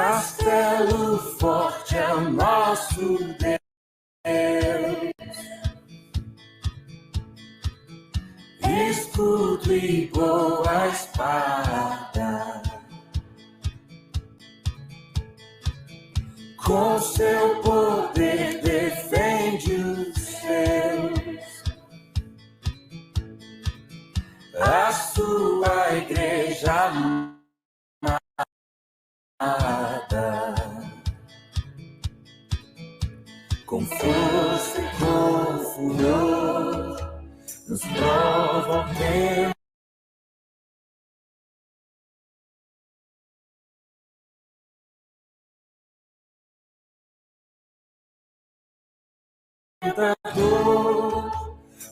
Castelo forte é o nosso Deus, escudo e boa espada, com seu poder defende os seus, a sua igreja amada, com força e com furor, nos prova o tempo.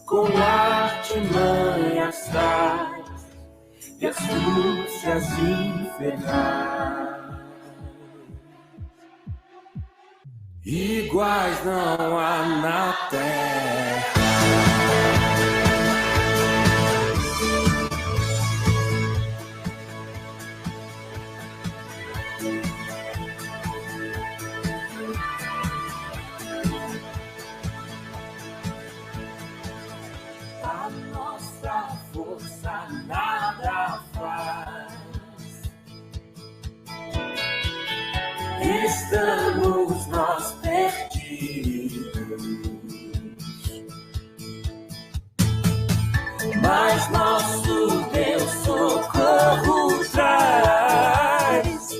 Com artimanhas traz e astúcias infernais, iguais não há na terra. A nossa força nada faz, estamos nós perdidos, mas nosso Deus socorro traz,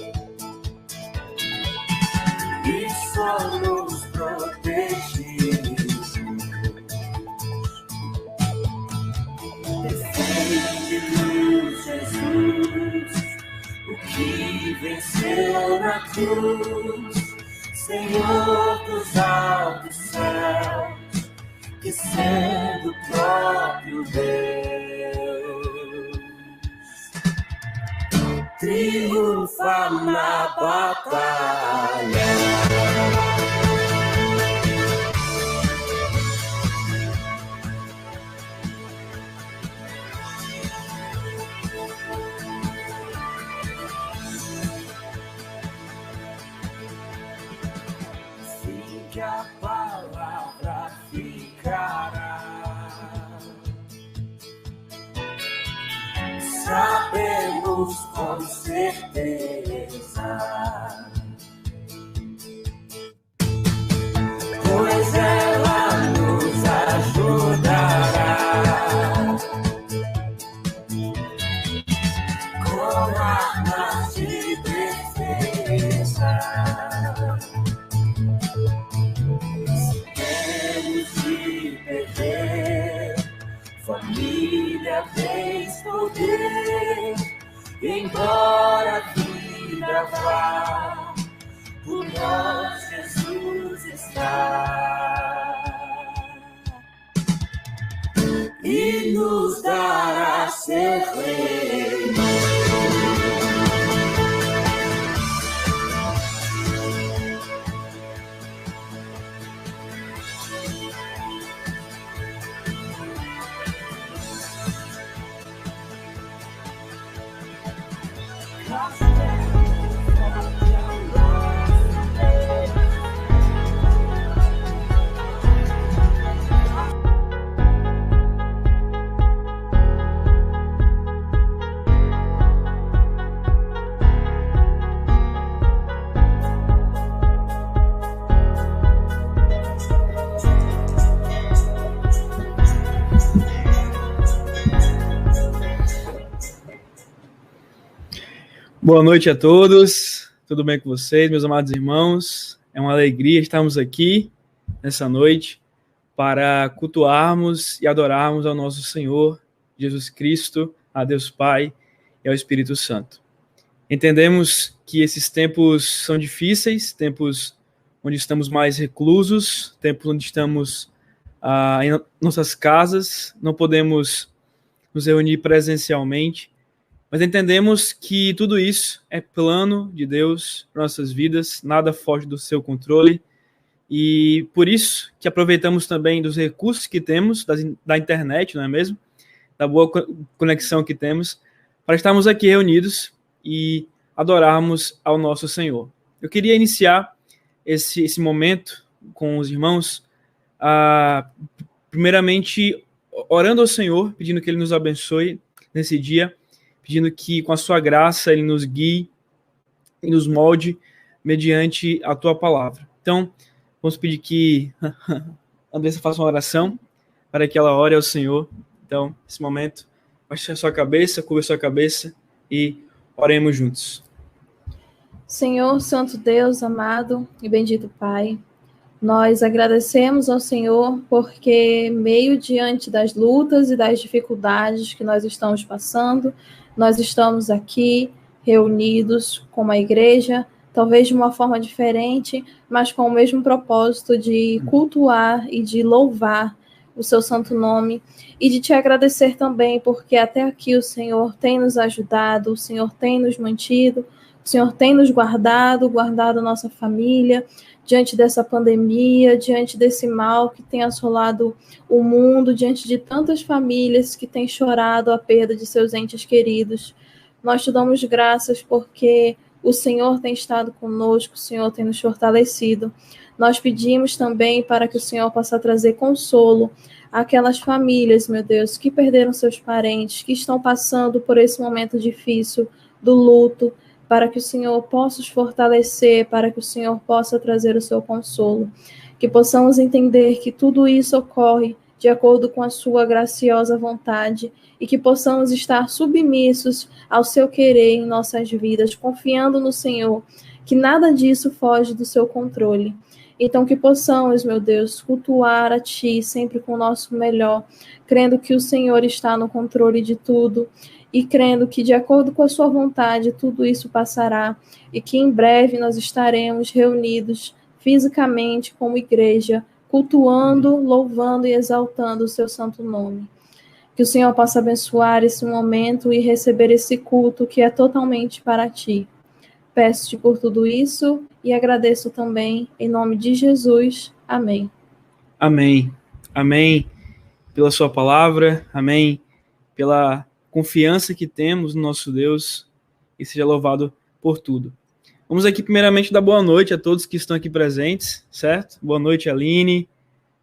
e só nos protegemos. Defende-nos, Jesus, o que venceu na cruz, Senhor dos altos céus, que sendo o próprio Deus, triunfa na batalha. Que a palavra ficará, sabemos com certeza, pois ela nos ajudará com armas de defesa. Família vez poder, embora a vida vá, por nós Jesus está, e nos dará seu reino. Boa noite a todos, tudo bem com vocês, meus amados irmãos? É uma alegria estarmos aqui nessa noite para cultuarmos e adorarmos ao nosso Senhor Jesus Cristo, a Deus Pai e ao Espírito Santo. Entendemos que esses tempos são difíceis, tempos onde estamos mais reclusos, tempos onde estamos em nossas casas, não podemos nos reunir presencialmente, mas entendemos que tudo isso é plano de Deus para nossas vidas, nada foge do seu controle, e por isso que aproveitamos também dos recursos que temos, da internet, não é mesmo? Da boa conexão que temos, para estarmos aqui reunidos e adorarmos ao nosso Senhor. Eu queria iniciar esse momento com os irmãos, primeiramente orando ao Senhor, pedindo que Ele nos abençoe nesse dia, pedindo que com a sua graça Ele nos guie e nos molde mediante a tua palavra. Então, vamos pedir que a Andressa faça uma oração para que ela ore ao Senhor. Então, nesse momento, baixe a sua cabeça, curva a sua cabeça e oremos juntos. Senhor, Santo Deus, amado e bendito Pai, nós agradecemos ao Senhor porque, meio diante das lutas e das dificuldades que nós estamos passando, nós estamos aqui reunidos como a igreja, talvez de uma forma diferente, mas com o mesmo propósito de cultuar e de louvar o seu santo nome e de te agradecer também porque até aqui o Senhor tem nos ajudado, o Senhor tem nos mantido, o Senhor tem nos guardado a nossa família, diante dessa pandemia, diante desse mal que tem assolado o mundo, diante de tantas famílias que têm chorado a perda de seus entes queridos. Nós te damos graças porque o Senhor tem estado conosco, o Senhor tem nos fortalecido. Nós pedimos também para que o Senhor possa trazer consolo àquelas famílias, meu Deus, que perderam seus parentes, que estão passando por esse momento difícil do luto, para que o Senhor possa os fortalecer, para que o Senhor possa trazer o seu consolo. Que possamos entender que tudo isso ocorre de acordo com a sua graciosa vontade e que possamos estar submissos ao seu querer em nossas vidas, confiando no Senhor, que nada disso foge do seu controle. Então que possamos, meu Deus, cultuar a Ti sempre com o nosso melhor, crendo que o Senhor está no controle de tudo, e crendo que, de acordo com a sua vontade, tudo isso passará e que em breve nós estaremos reunidos fisicamente como igreja, cultuando, louvando e exaltando o seu santo nome. Que o Senhor possa abençoar esse momento e receber esse culto que é totalmente para Ti. Peço-te por tudo isso e agradeço também em nome de Jesus. Amém. Amém. Amém pela sua palavra. Amém pela confiança que temos no nosso Deus e seja louvado por tudo. Vamos aqui primeiramente dar boa noite a todos que estão aqui presentes, certo? Boa noite, Aline,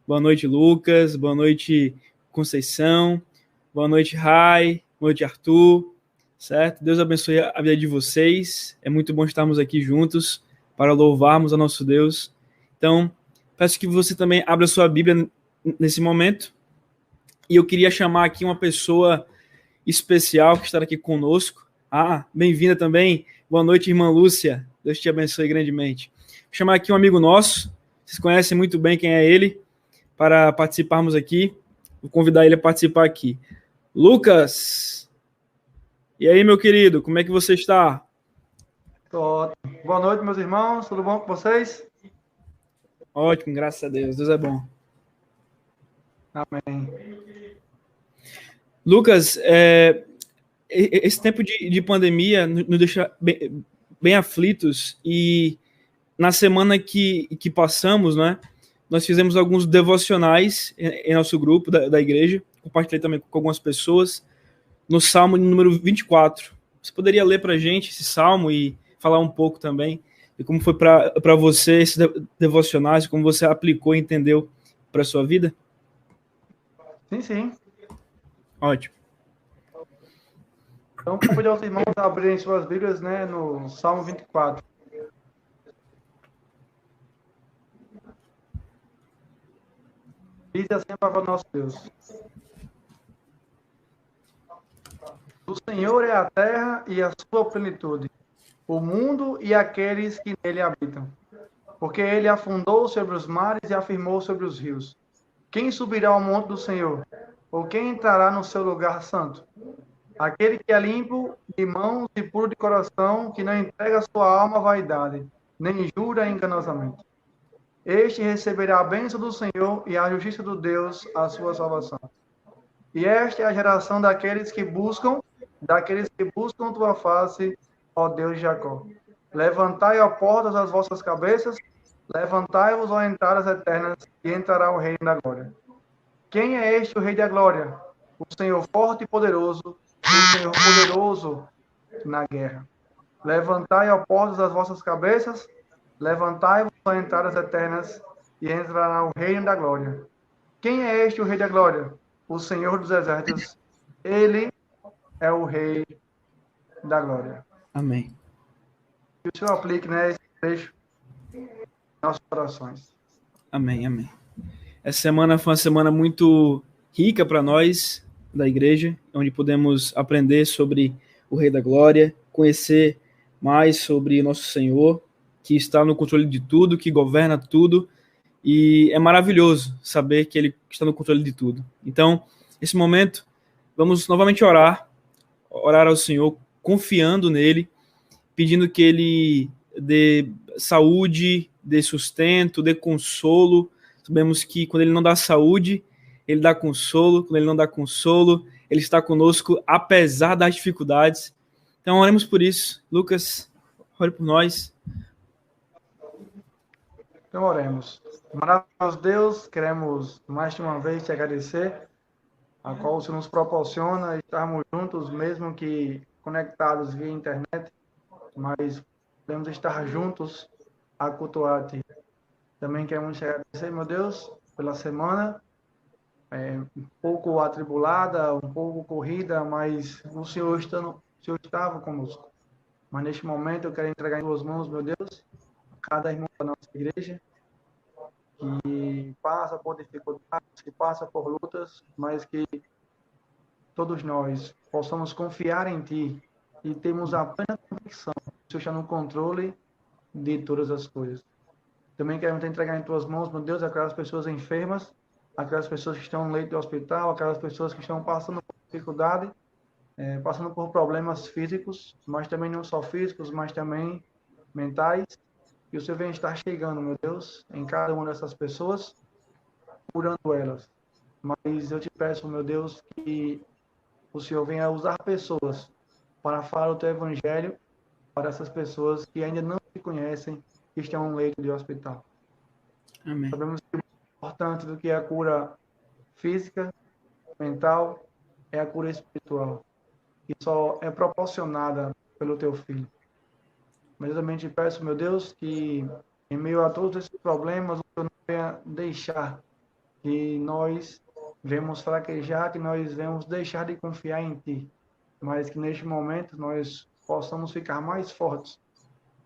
boa noite, Lucas, boa noite, Conceição, boa noite, Rai, boa noite, Arthur, certo? Deus abençoe a vida de vocês, é muito bom estarmos aqui juntos para louvarmos a nosso Deus. Então, peço que você também abra sua Bíblia nesse momento e eu queria chamar aqui uma pessoa especial que está aqui conosco. Bem-vinda também. Boa noite, irmã Lúcia. Deus te abençoe grandemente. Vou chamar aqui um amigo nosso. Vocês conhecem muito bem quem é ele, para participarmos aqui. Vou convidar ele a participar aqui. Lucas! E aí, meu querido, como é que você está? Ótimo. Boa noite, meus irmãos. Tudo bom com vocês? Ótimo, graças a Deus. Deus é bom. Amém. Lucas, esse tempo de pandemia nos deixa bem aflitos e na semana que passamos, né, nós fizemos alguns devocionais em nosso grupo da igreja, compartilhei também com algumas pessoas, no Salmo número 24. Você poderia ler para a gente esse Salmo e falar um pouco também de como foi para você esses devocionais, como você aplicou e entendeu para a sua vida? Sim. Ótimo. Então, convido os irmãos a abrirem suas Bíblias, né, no Salmo 24. Diz assim a palavra do nosso Deus. Do Senhor é a terra e a sua plenitude, o mundo e aqueles que nele habitam. Porque ele afundou sobre os mares e afirmou sobre os rios. Quem subirá ao monte do Senhor? Ou quem entrará no seu lugar santo? Aquele que é limpo de mãos e puro de coração, que não entrega sua alma à vaidade, nem jura enganosamente. Este receberá a bênção do Senhor e a justiça do Deus, a sua salvação. E esta é a geração daqueles que buscam tua face, ó Deus de Jacó. Levantai, ó portas, as vossas cabeças, levantai-vos, ó entradas eternas, e entrará o reino da glória. Quem é este, o Rei da glória? O Senhor forte e poderoso, o Senhor poderoso na guerra. Levantai, ó portas, as vossas cabeças, levantai-vos para entradas eternas e entrará o reino da glória. Quem é este o rei da glória? O Senhor dos exércitos. Ele é o rei da glória. Amém. Que o Senhor aplique, né, esse trecho em nossos corações. Amém, amém. Essa semana foi uma semana muito rica para nós da igreja, onde pudemos aprender sobre o Rei da Glória, conhecer mais sobre nosso Senhor, que está no controle de tudo, que governa tudo, e é maravilhoso saber que Ele está no controle de tudo. Então, nesse momento, vamos novamente orar ao Senhor, confiando nele, pedindo que Ele dê saúde, dê sustento, dê consolo. Sabemos que quando Ele não dá saúde, Ele dá consolo. Quando Ele não dá consolo, Ele está conosco apesar das dificuldades. Então, oremos por isso. Lucas, ore por nós. Então, oremos. Maravilhoso Deus, queremos mais de uma vez te agradecer, a qual o Senhor nos proporciona estarmos juntos, mesmo que conectados via internet, mas podemos estar juntos a cultuar-te. Também queremos te agradecer, meu Deus, pela semana, um pouco atribulada, um pouco corrida, mas o Senhor estava conosco. Mas neste momento eu quero entregar em tuas mãos, meu Deus, cada irmão da nossa igreja, que passa por dificuldades, que passa por lutas, mas que todos nós possamos confiar em Ti e temos a plena convicção que o Senhor está no controle de todas as coisas. Também queremos te entregar em Tuas mãos, meu Deus, aquelas pessoas enfermas, aquelas pessoas que estão no leito do hospital, aquelas pessoas que estão passando por dificuldade, passando por problemas físicos, mas também não só físicos, mas também mentais. Que o Senhor venha estar chegando, meu Deus, em cada uma dessas pessoas, curando elas. Mas eu te peço, meu Deus, que o Senhor venha usar pessoas para falar o teu evangelho para essas pessoas que ainda não te conhecem, que estão no leito de hospital. Amém. Sabemos que o mais importante do que a cura física, mental, é a cura espiritual, que só é proporcionada pelo teu Filho. Mas eu também te peço, meu Deus, que em meio a todos esses problemas, o Senhor não venha deixar que nós venhamos fraquejar, que nós venhamos deixar de confiar em Ti, mas que neste momento nós possamos ficar mais fortes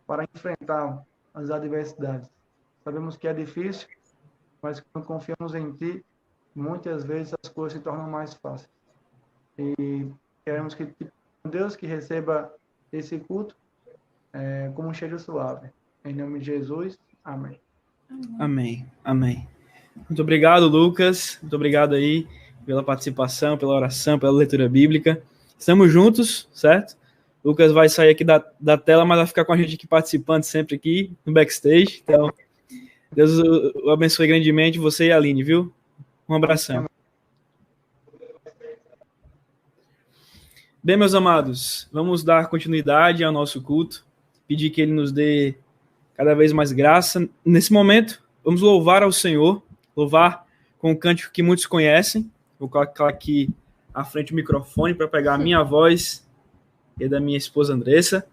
para enfrentar as adversidades. Sabemos que é difícil, mas quando confiamos em Ti, muitas vezes as coisas se tornam mais fáceis. E queremos que Deus que receba esse culto como um cheiro suave. Em nome de Jesus, amém. Amém, amém. Muito obrigado, Lucas. Muito obrigado aí pela participação, pela oração, pela leitura bíblica. Estamos juntos, certo? Lucas vai sair aqui da tela, mas vai ficar com a gente aqui participando sempre aqui no backstage. Então, Deus o abençoe grandemente, você e a Aline, viu? Um abração. Bem, meus amados, vamos dar continuidade ao nosso culto, pedir que Ele nos dê cada vez mais graça. Nesse momento, vamos louvar ao Senhor, louvar com um cântico que muitos conhecem. Vou colocar aqui à frente o microfone para pegar a minha voz e da minha esposa Andressa.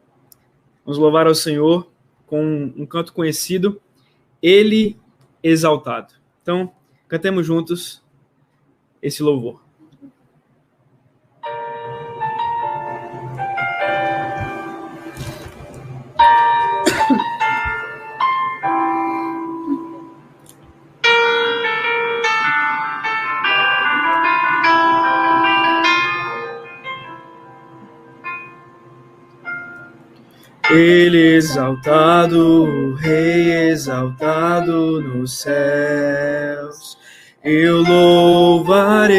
Vamos louvar ao Senhor com um canto conhecido, Ele Exaltado. Então, cantemos juntos esse louvor. Ele exaltado, o Rei exaltado nos céus, eu louvarei,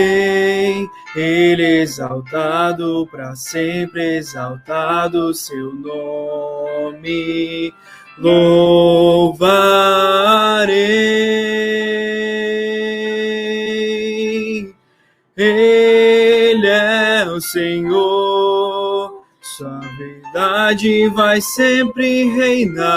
Ele exaltado, para sempre exaltado seu nome, louvarei, Ele é o Senhor, sua verdade vai sempre reinar,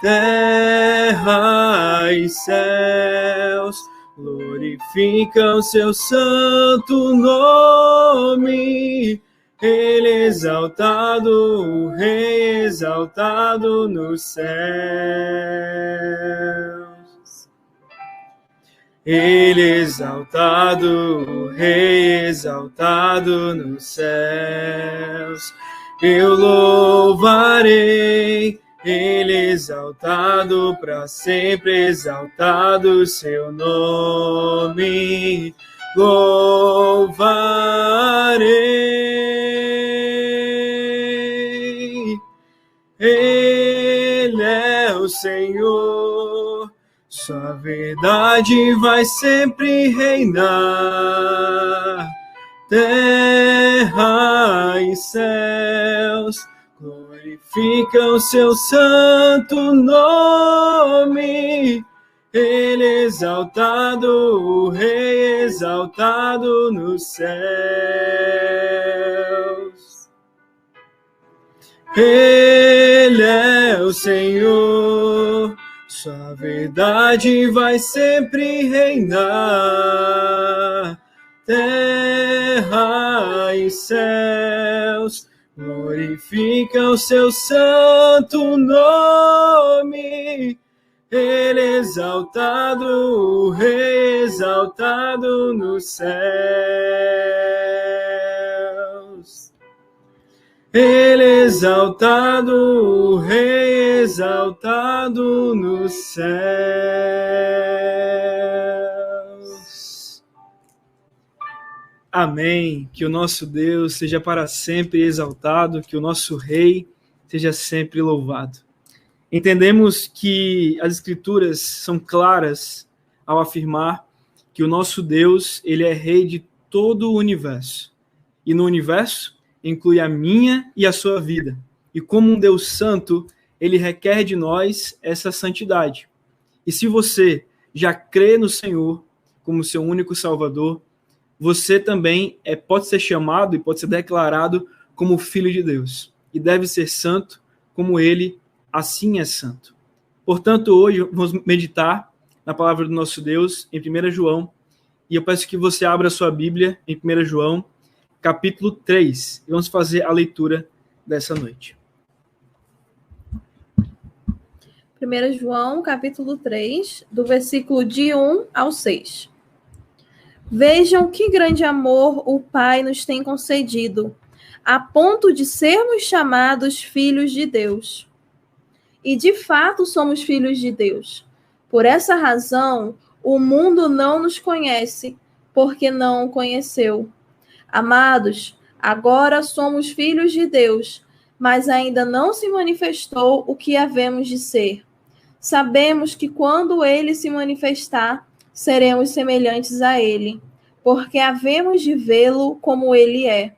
terra e céus glorificam seu santo nome, Ele exaltado, o Rei exaltado nos céus. Ele exaltado, o Rei exaltado nos céus. Eu louvarei, Ele exaltado, para sempre exaltado seu nome. Louvarei, Ele é o Senhor, sua verdade vai sempre reinar. Terra e céus glorificam seu santo nome. Ele exaltado, o Rei exaltado nos céus. Ele é o Senhor, sua verdade vai sempre reinar. Terra e céus glorificam seu santo nome. Ele exaltado, o Rei exaltado nos céus. Ele exaltado, o Rei exaltado nos céus. Amém. Que o nosso Deus seja para sempre exaltado, que o nosso Rei seja sempre louvado. Entendemos que as Escrituras são claras ao afirmar que o nosso Deus, ele é Rei de todo o universo. E no universo inclui a minha e a sua vida. E como um Deus santo, ele requer de nós essa santidade. E se você já crê no Senhor como seu único Salvador, você também pode ser chamado e pode ser declarado como filho de Deus. E deve ser santo como ele assim é santo. Portanto, hoje vamos meditar na palavra do nosso Deus em 1 João, e eu peço que você abra a sua Bíblia em 1 João, capítulo 3, e vamos fazer a leitura dessa noite. 1 João, capítulo 3, do versículo de 1 ao 6. Vejam que grande amor o Pai nos tem concedido, a ponto de sermos chamados filhos de Deus. E de fato somos filhos de Deus. Por essa razão, o mundo não nos conhece, porque não o conheceu. Amados, agora somos filhos de Deus, mas ainda não se manifestou o que havemos de ser. Sabemos que quando ele se manifestar, seremos semelhantes a ele, porque havemos de vê-lo como ele é.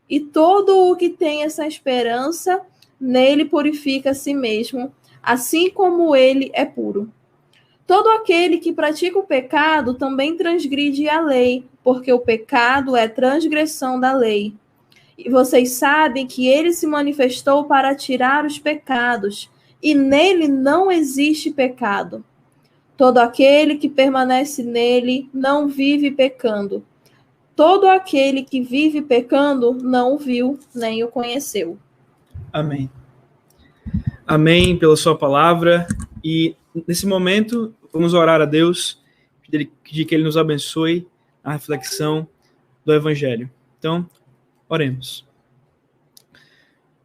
E todo o que tem essa esperança, nele purifica a si mesmo, assim como ele é puro. Todo aquele que pratica o pecado também transgride a lei, porque o pecado é transgressão da lei. E vocês sabem que ele se manifestou para tirar os pecados, e nele não existe pecado. Todo aquele que permanece nele não vive pecando. Todo aquele que vive pecando não o viu, nem o conheceu. Amém. Amém pela sua palavra. E nesse momento, vamos orar a Deus, pedir que Ele nos abençoe a reflexão do Evangelho. Então, oremos.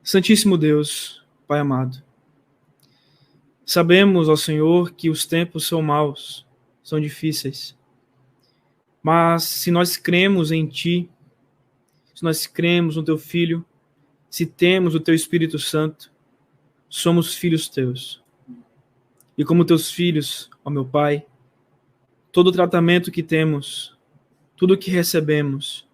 Santíssimo Deus, Pai amado, sabemos, ó Senhor, que os tempos são maus, são difíceis. Mas se nós cremos em Ti, se nós cremos no Teu Filho, se temos o Teu Espírito Santo, somos filhos Teus. E como Teus filhos, ó meu Pai, todo o tratamento que temos, tudo que recebemos,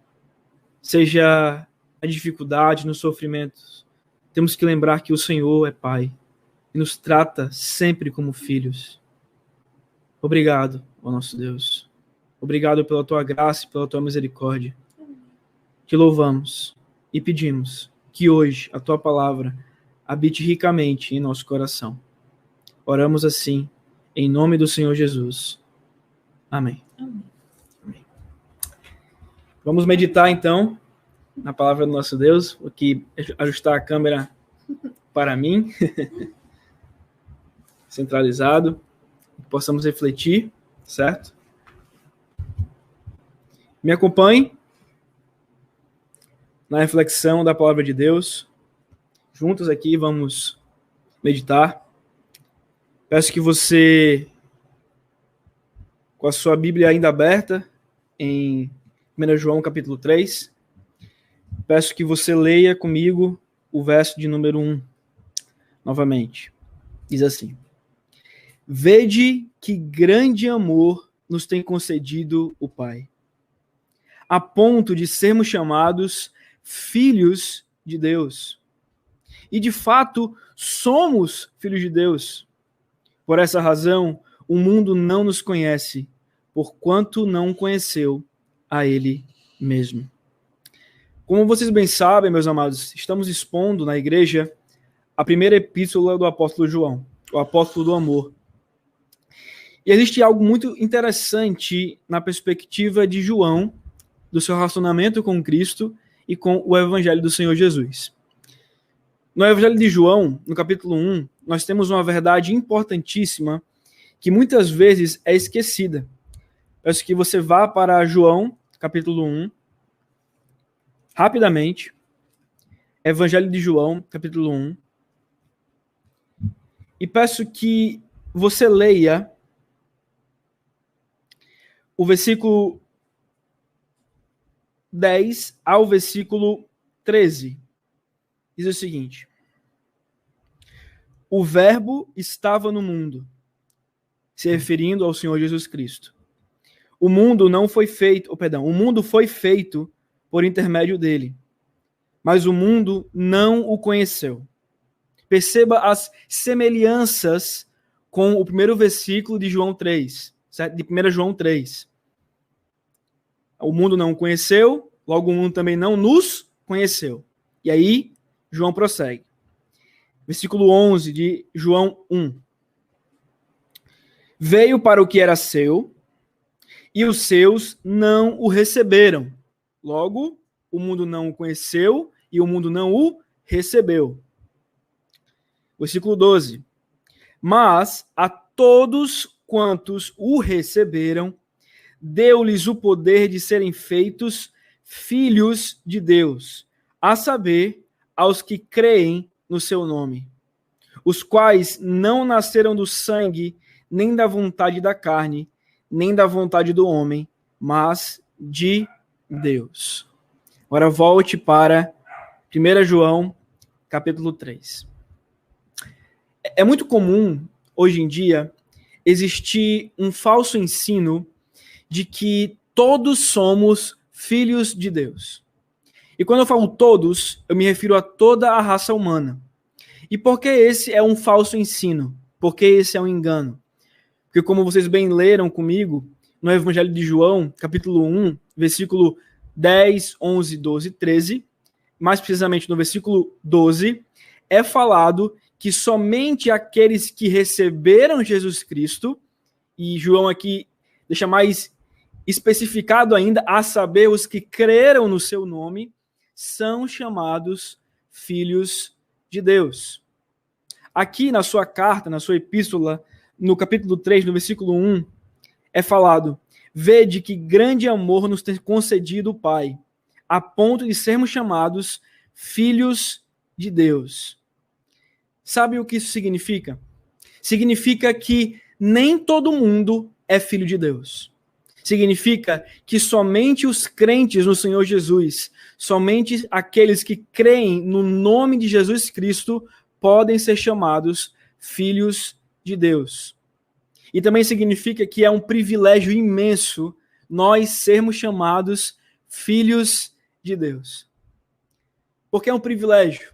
seja a dificuldade, nos sofrimentos, temos que lembrar que o Senhor é Pai e nos trata sempre como filhos. Obrigado, ó nosso Deus. Obrigado pela Tua graça e pela Tua misericórdia. Te louvamos e pedimos que hoje a Tua palavra habite ricamente em nosso coração. Oramos assim, em nome do Senhor Jesus. Amém. Amém. Vamos meditar, então, na palavra do nosso Deus. Vou aqui ajustar a câmera para mim, centralizado, que possamos refletir, certo? Me acompanhe na reflexão da palavra de Deus. Juntos aqui vamos meditar. Peço que você, com a sua Bíblia ainda aberta, em 1 João capítulo 3, peço que você leia comigo o verso de número 1, novamente. Diz assim: Vede que grande amor nos tem concedido o Pai, a ponto de sermos chamados filhos de Deus. E de fato, somos filhos de Deus. Por essa razão, o mundo não nos conhece, porquanto não conheceu a Ele mesmo. Como vocês bem sabem, meus amados, estamos expondo na igreja a primeira epístola do apóstolo João, o apóstolo do amor. E existe algo muito interessante na perspectiva de João, do seu relacionamento com Cristo e com o Evangelho do Senhor Jesus. No Evangelho de João, no capítulo 1, nós temos uma verdade importantíssima que muitas vezes é esquecida. Peço que você vá para João, capítulo 1, rapidamente. Evangelho de João, capítulo 1. E peço que você leia o versículo 10 ao versículo 13. Diz o seguinte: O Verbo estava no mundo, se referindo ao Senhor Jesus Cristo. O mundo foi feito por intermédio dele, mas o mundo não o conheceu. Perceba as semelhanças com o primeiro versículo de João 3, certo? De 1 João 3. O mundo não o conheceu, logo o mundo também não nos conheceu. E aí, João prossegue. Versículo 11 de João 1. Veio para o que era seu, e os seus não o receberam. Logo, o mundo não o conheceu e o mundo não o recebeu. Versículo 12. Mas a todos quantos o receberam, deu-lhes o poder de serem feitos filhos de Deus, a saber, aos que creem no seu nome, os quais não nasceram do sangue, nem da vontade da carne, nem da vontade do homem, mas de Deus. Agora volte para 1 João, capítulo 3. É muito comum, hoje em dia, existir um falso ensino de que todos somos filhos de Deus. E quando eu falo todos, eu me refiro a toda a raça humana. E por que esse é um falso ensino? Por que esse é um engano? Porque como vocês bem leram comigo, no Evangelho de João, capítulo 1, versículo 10, 11, 12, 13, mais precisamente no versículo 12, é falado que somente aqueles que receberam Jesus Cristo, e João aqui deixa mais especificado ainda, a saber, os que creram no seu nome, são chamados filhos de Deus. Aqui na sua carta, na sua epístola, no capítulo 3, no versículo 1, é falado: Vede que grande amor nos tem concedido o Pai, a ponto de sermos chamados filhos de Deus. Sabe o que isso significa? Significa que nem todo mundo é filho de Deus. Significa que somente os crentes no Senhor Jesus, somente aqueles que creem no nome de Jesus Cristo, podem ser chamados filhos de Deus. E também significa que é um privilégio imenso nós sermos chamados filhos de Deus. Por que é um privilégio?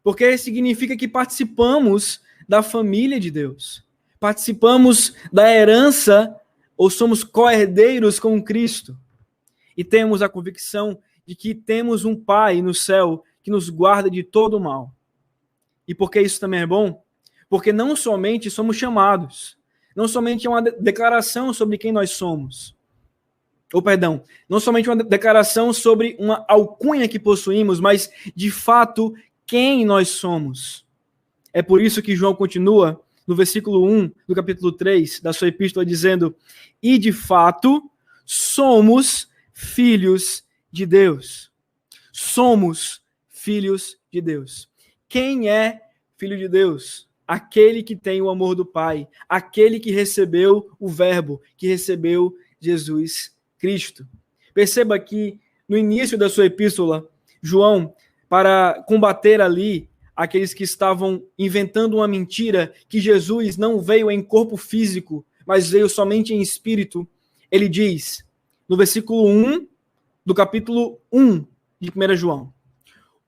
Porque significa que participamos da família de Deus. Participamos da herança, ou somos co-herdeiros com Cristo. E temos a convicção de que temos um Pai no céu que nos guarda de todo o mal. E por que isso também é bom? Porque não somente somos chamados, não somente é uma declaração sobre quem nós somos. não somente uma declaração sobre uma alcunha que possuímos, mas de fato quem nós somos. É por isso que João continua no versículo 1 do capítulo 3 da sua epístola dizendo: e de fato somos filhos de Deus. Somos filhos de Deus. Quem é filho de Deus? Aquele que tem o amor do Pai, aquele que recebeu o Verbo, que recebeu Jesus Cristo. Perceba que no início da sua epístola, João, para combater ali aqueles que estavam inventando uma mentira, que Jesus não veio em corpo físico, mas veio somente em espírito, ele diz, no versículo 1 do capítulo 1 de 1 João,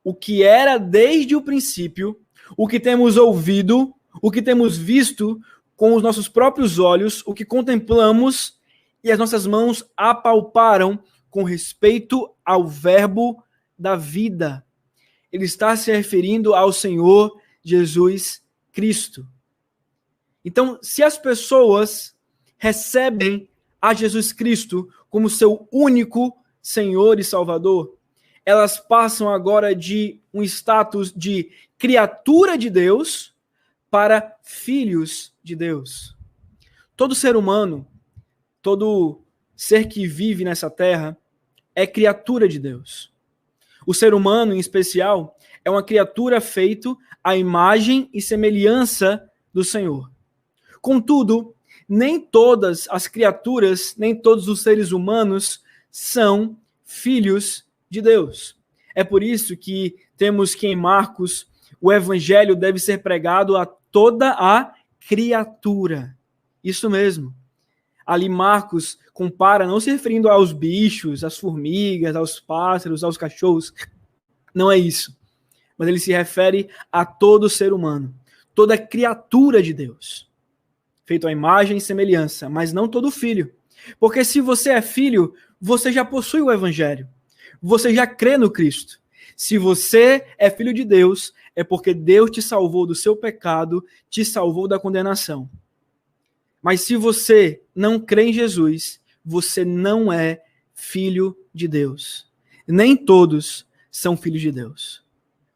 o que era desde o princípio, o que temos ouvido, o que temos visto com os nossos próprios olhos, o que contemplamos e as nossas mãos apalparam com respeito ao Verbo da vida. Ele está se referindo ao Senhor Jesus Cristo. Então, se as pessoas recebem a Jesus Cristo como seu único Senhor e Salvador, elas passam agora de um status de criatura de Deus para filhos de Deus. Todo ser humano, todo ser que vive nessa terra é criatura de Deus. O ser humano, em especial, é uma criatura feita à imagem e semelhança do Senhor. Contudo, nem todas as criaturas, nem todos os seres humanos são filhos de Deus. É por isso que temos que em Marcos o evangelho deve ser pregado a toda a criatura. Isso mesmo. Ali Marcos compara, não se referindo aos bichos, às formigas, aos pássaros, aos cachorros. Não é isso. Mas ele se refere a todo ser humano, toda criatura de Deus, feito à imagem e semelhança, mas não todo filho. Porque se você é filho, você já possui o evangelho. Você já crê no Cristo. Se você é filho de Deus, é porque Deus te salvou do seu pecado, te salvou da condenação. Mas se você não crê em Jesus, você não é filho de Deus. Nem todos são filhos de Deus.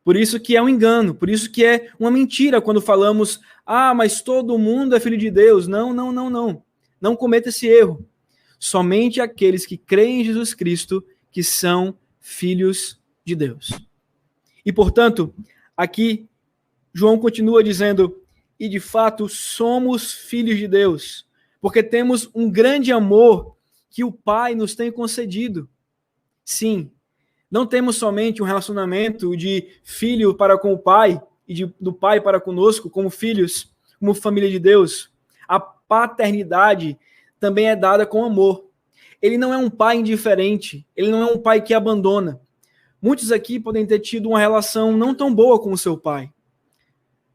Por isso que é um engano, por isso que é uma mentira quando falamos, mas todo mundo é filho de Deus. Não. Não cometa esse erro. Somente aqueles que creem em Jesus Cristo que são filhos de Deus. E, portanto, aqui João continua dizendo, e de fato somos filhos de Deus, porque temos um grande amor que o Pai nos tem concedido. Sim, não temos somente um relacionamento de filho para com o Pai, e do Pai para conosco, como filhos, como família de Deus. A paternidade também é dada com amor. Ele não é um pai indiferente, ele não é um pai que abandona. Muitos aqui podem ter tido uma relação não tão boa com o seu pai.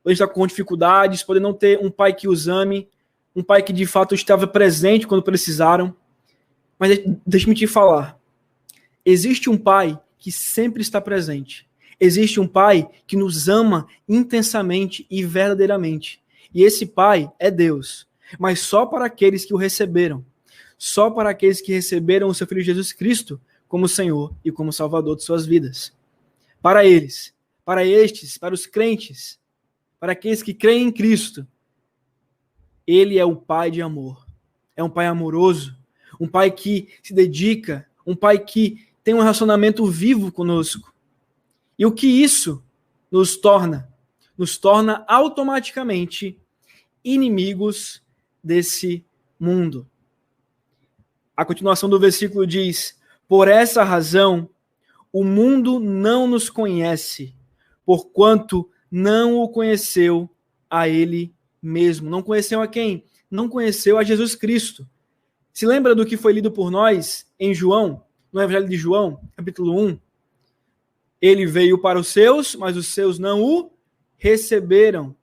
Podem estar com dificuldades, podem não ter um pai que os ame, um pai que de fato estava presente quando precisaram. Mas deixe-me te falar. Existe um pai que sempre está presente. Existe um pai que nos ama intensamente e verdadeiramente. E esse pai é Deus. Mas só para aqueles que o receberam. Só para aqueles que receberam o seu Filho Jesus Cristo como Senhor e como Salvador de suas vidas. Para eles, para estes, para os crentes, para aqueles que creem em Cristo, Ele é o Pai de amor. É um Pai amoroso, um Pai que se dedica, um Pai que tem um relacionamento vivo conosco. E o que isso nos torna? Nos torna automaticamente inimigos desse mundo. A continuação do versículo diz, por essa razão, o mundo não nos conhece, porquanto não o conheceu a ele mesmo. Não conheceu a quem? Não conheceu a Jesus Cristo. Se lembra do que foi lido por nós em João, no Evangelho de João, capítulo 1? Ele veio para os seus, mas os seus não o receberam.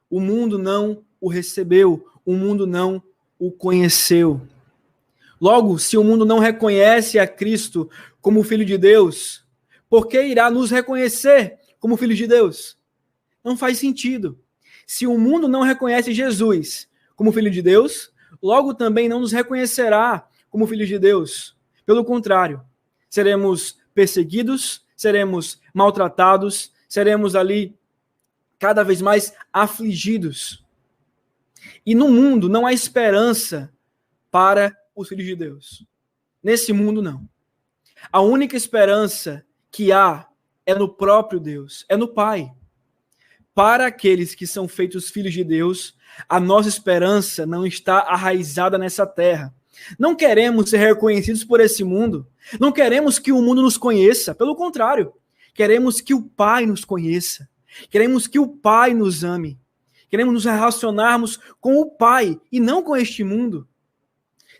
O mundo não o recebeu, o mundo não o conheceu. Logo, se o mundo não reconhece a Cristo como Filho de Deus, por que irá nos reconhecer como Filho de Deus? Não faz sentido. Se o mundo não reconhece Jesus como Filho de Deus, logo também não nos reconhecerá como filhos de Deus. Pelo contrário, seremos perseguidos, seremos maltratados, seremos ali cada vez mais afligidos. E no mundo não há esperança para os filhos de Deus. Nesse mundo, não. A única esperança que há é no próprio Deus, é no Pai. Para aqueles que são feitos filhos de Deus, a nossa esperança não está arraizada nessa terra. Não queremos ser reconhecidos por esse mundo. Não queremos que o mundo nos conheça. Pelo contrário, queremos que o Pai nos conheça. Queremos que o Pai nos ame. Queremos nos relacionarmos com o Pai e não com este mundo.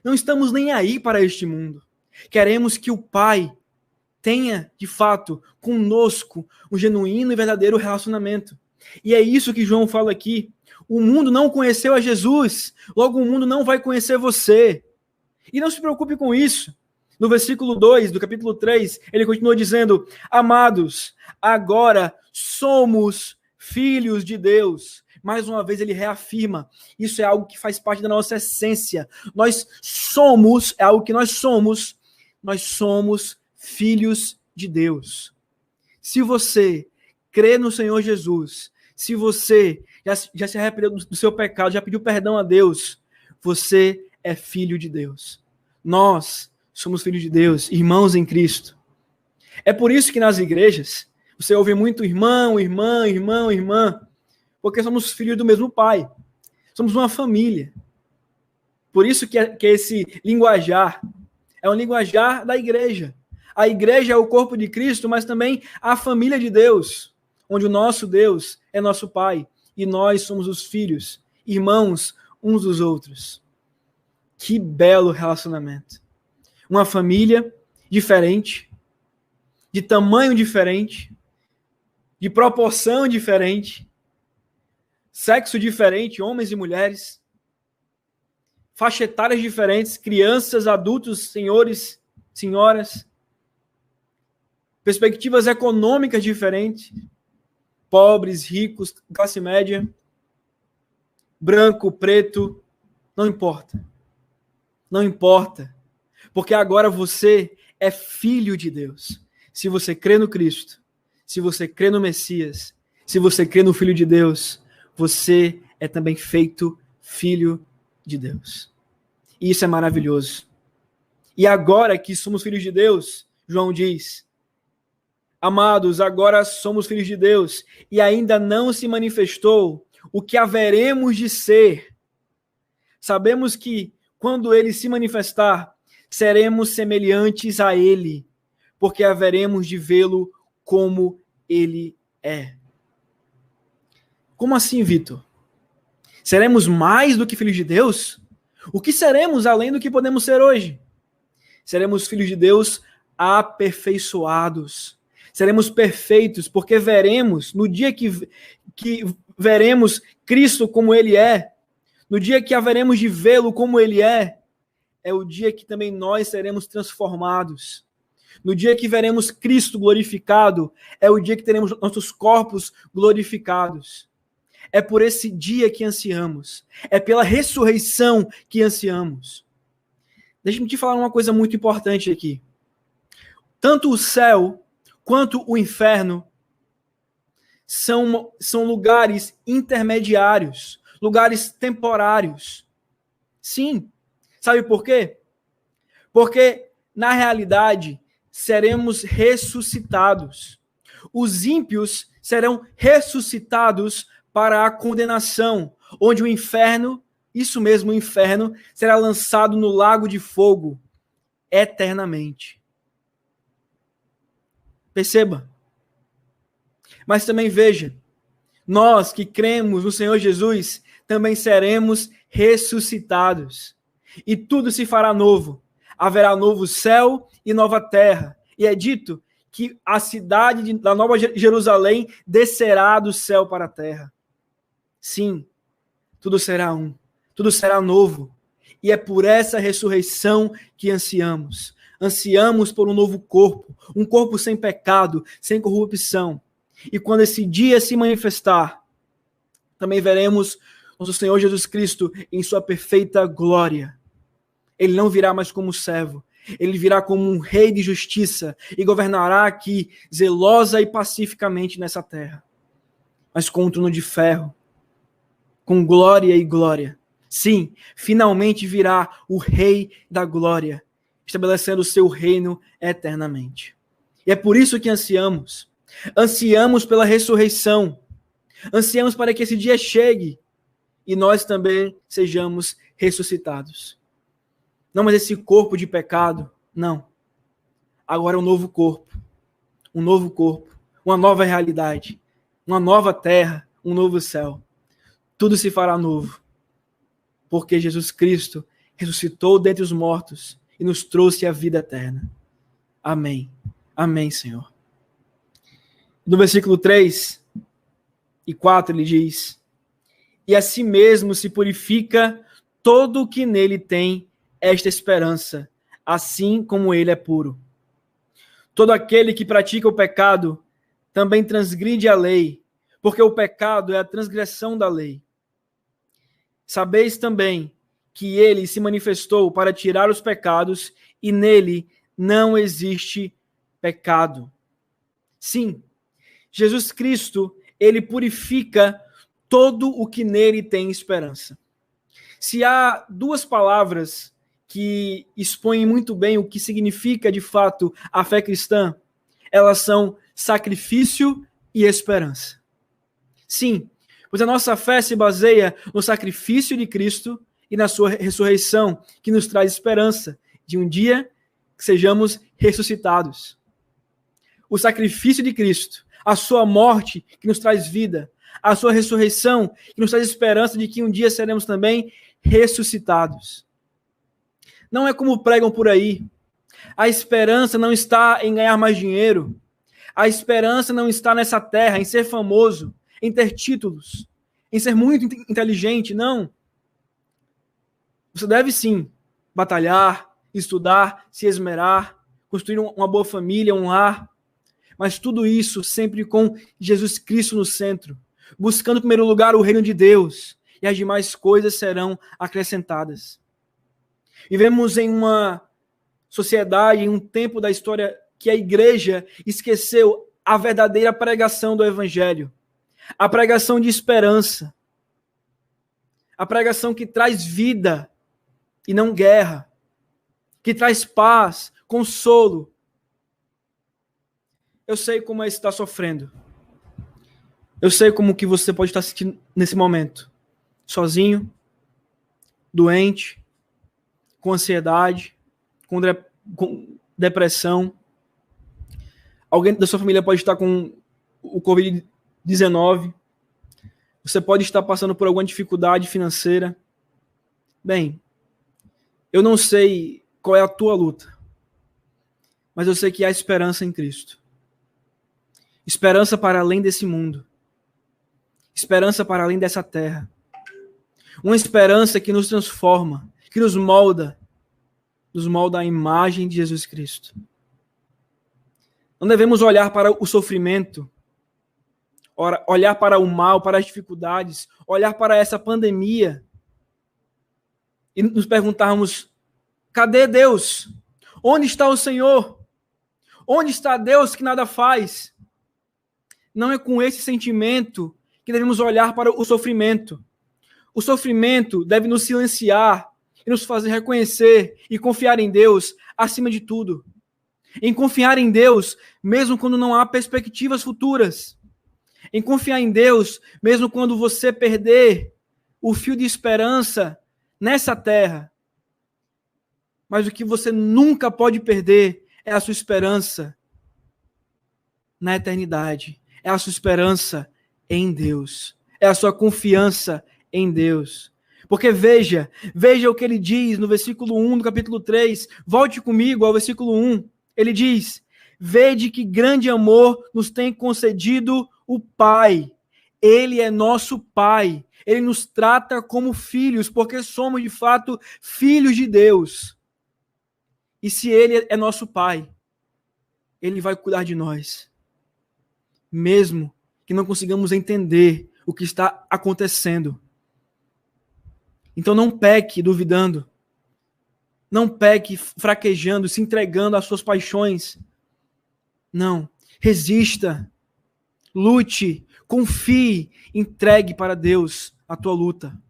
Não estamos nem aí para este mundo. Queremos que o Pai tenha, de fato, conosco um genuíno e verdadeiro relacionamento. E é isso que João fala aqui. O mundo não conheceu a Jesus, logo o mundo não vai conhecer você. E não se preocupe com isso. No versículo 2 do capítulo 3, ele continua dizendo: amados, agora somos filhos de Deus. Mais uma vez ele reafirma, isso é algo que faz parte da nossa essência. Nós somos, é algo que nós somos filhos de Deus. Se você crê no Senhor Jesus, se você já se arrependeu do seu pecado, já pediu perdão a Deus, você é filho de Deus. Nós somos filhos de Deus, irmãos em Cristo. É por isso que nas igrejas você ouve muito irmão, irmã, porque somos filhos do mesmo Pai. Somos uma família. Por isso que esse linguajar é um linguajar da igreja. A igreja é o corpo de Cristo, mas também a família de Deus, onde o nosso Deus é nosso Pai e nós somos os filhos, irmãos uns dos outros. Que belo relacionamento. Uma família diferente, de tamanho diferente, de proporção diferente, sexo diferente, homens e mulheres, faixa etárias diferentes, crianças, adultos, senhores, senhoras, perspectivas econômicas diferentes, pobres, ricos, classe média, branco, preto, não importa. Não importa, porque agora você é filho de Deus. Se você crê no Cristo, se você crê no Messias, se você crê no Filho de Deus, você é também feito filho de Deus. E isso é maravilhoso. E agora que somos filhos de Deus, João diz: amados, agora somos filhos de Deus, e ainda não se manifestou o que haveremos de ser. Sabemos que quando ele se manifestar, seremos semelhantes a ele, porque haveremos de vê-lo como ele é. Como assim, Vitor? Seremos mais do que filhos de Deus? O que seremos além do que podemos ser hoje? Seremos filhos de Deus aperfeiçoados. Seremos perfeitos, porque veremos, no dia que veremos Cristo como ele é, no dia que haveremos de vê-lo como ele é o dia que também nós seremos transformados. No dia que veremos Cristo glorificado, é o dia que teremos nossos corpos glorificados. É por esse dia que ansiamos. É pela ressurreição que ansiamos. Deixa-me te falar uma coisa muito importante aqui. Tanto o céu quanto o inferno são lugares intermediários, lugares temporários. Sim. Sabe por quê? Porque, na realidade, seremos ressuscitados. Os ímpios serão ressuscitados para a condenação, onde o inferno, isso mesmo, o inferno, será lançado no lago de fogo eternamente. Perceba. Mas também veja, nós que cremos no Senhor Jesus, também seremos ressuscitados. E tudo se fará novo. Haverá novo céu e nova terra. E é dito que a cidade da Nova Jerusalém descerá do céu para a terra. Sim, tudo será um. Tudo será novo. E é por essa ressurreição que ansiamos. Ansiamos por um novo corpo. Um corpo sem pecado, sem corrupção. E quando esse dia se manifestar, também veremos nosso Senhor Jesus Cristo em sua perfeita glória. Ele não virá mais como servo. Ele virá como um rei de justiça e governará aqui zelosa e pacificamente nessa terra. Mas com um trono de ferro, com glória e glória. Sim, finalmente virá o Rei da Glória, estabelecendo o seu reino eternamente. E é por isso que ansiamos. Ansiamos pela ressurreição. Ansiamos para que esse dia chegue e nós também sejamos ressuscitados. Não mais esse corpo de pecado, não. Agora um novo corpo, uma nova realidade, uma nova terra, um novo céu. Tudo se fará novo, porque Jesus Cristo ressuscitou dentre os mortos e nos trouxe a vida eterna. Amém. Amém, Senhor. No versículo 3 e 4 ele diz: e a si mesmo se purifica todo o que nele tem esta esperança, assim como ele é puro. Todo aquele que pratica o pecado também transgride a lei, porque o pecado é a transgressão da lei. Sabeis também que ele se manifestou para tirar os pecados e nele não existe pecado. Sim, Jesus Cristo, ele purifica todo o que nele tem esperança. Se há duas palavras que expõem muito bem o que significa de fato a fé cristã, elas são sacrifício e esperança. Sim, pois a nossa fé se baseia no sacrifício de Cristo e na sua ressurreição, que nos traz esperança de um dia que sejamos ressuscitados. O sacrifício de Cristo, a sua morte que nos traz vida, a sua ressurreição que nos traz esperança de que um dia seremos também ressuscitados. Não é como pregam por aí. A esperança não está em ganhar mais dinheiro. A esperança não está nessa terra, em ser famoso, em ter títulos, em ser muito inteligente, não. Você deve sim batalhar, estudar, se esmerar, construir uma boa família, um lar, mas tudo isso sempre com Jesus Cristo no centro, buscando em primeiro lugar o reino de Deus, e as demais coisas serão acrescentadas. Vivemos em uma sociedade, em um tempo da história que a igreja esqueceu a verdadeira pregação do evangelho, a pregação de esperança, a pregação que traz vida e não guerra, que traz paz, consolo. Eu sei como é estar sofrendo. Eu sei como que você pode estar sentindo nesse momento. Sozinho, doente, com ansiedade, com depressão. Alguém da sua família pode estar com o Covid-19. Você pode estar passando por alguma dificuldade financeira. Bem, eu não sei qual é a tua luta, mas eu sei que há esperança em Cristo. Esperança para além desse mundo. Esperança para além dessa terra. Uma esperança que nos transforma, que nos molda à imagem de Jesus Cristo. Não devemos olhar para o sofrimento, olhar para o mal, para as dificuldades, olhar para essa pandemia e nos perguntarmos: cadê Deus? Onde está o Senhor? Onde está Deus que nada faz? Não é com esse sentimento que devemos olhar para o sofrimento. O sofrimento deve nos silenciar e nos fazer reconhecer e confiar em Deus acima de tudo. Em confiar em Deus mesmo quando não há perspectivas futuras. Em confiar em Deus mesmo quando você perder o fio de esperança nessa terra. Mas o que você nunca pode perder é a sua esperança na eternidade. É a sua esperança em Deus. É a sua confiança em Deus. Porque veja o que ele diz no versículo 1 do capítulo 3. Volte comigo ao versículo 1. Ele diz: vede que grande amor nos tem concedido o Pai. Ele é nosso Pai. Ele nos trata como filhos, porque somos de fato filhos de Deus. E se Ele é nosso Pai, Ele vai cuidar de nós. Mesmo que não consigamos entender o que está acontecendo. Então não peque duvidando. Não peque fraquejando, se entregando às suas paixões. Não. Resista. Lute. Confie. Entregue para Deus a tua luta.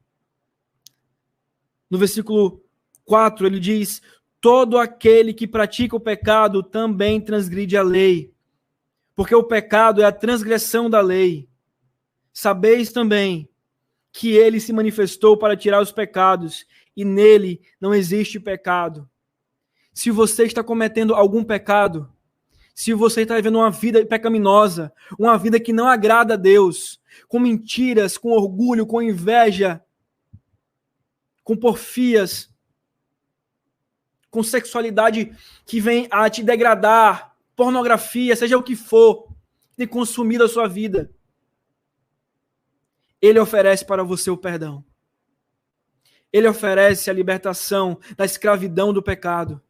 No versículo 4, ele diz: todo aquele que pratica o pecado também transgride a lei, porque o pecado é a transgressão da lei. Sabeis também que ele se manifestou para tirar os pecados, e nele não existe pecado. Se você está cometendo algum pecado, se você está vivendo uma vida pecaminosa, uma vida que não agrada a Deus, com mentiras, com orgulho, com inveja, com porfias, com sexualidade que vem a te degradar, pornografia, seja o que for, tem consumido a sua vida, Ele oferece para você o perdão. Ele oferece a libertação da escravidão do pecado.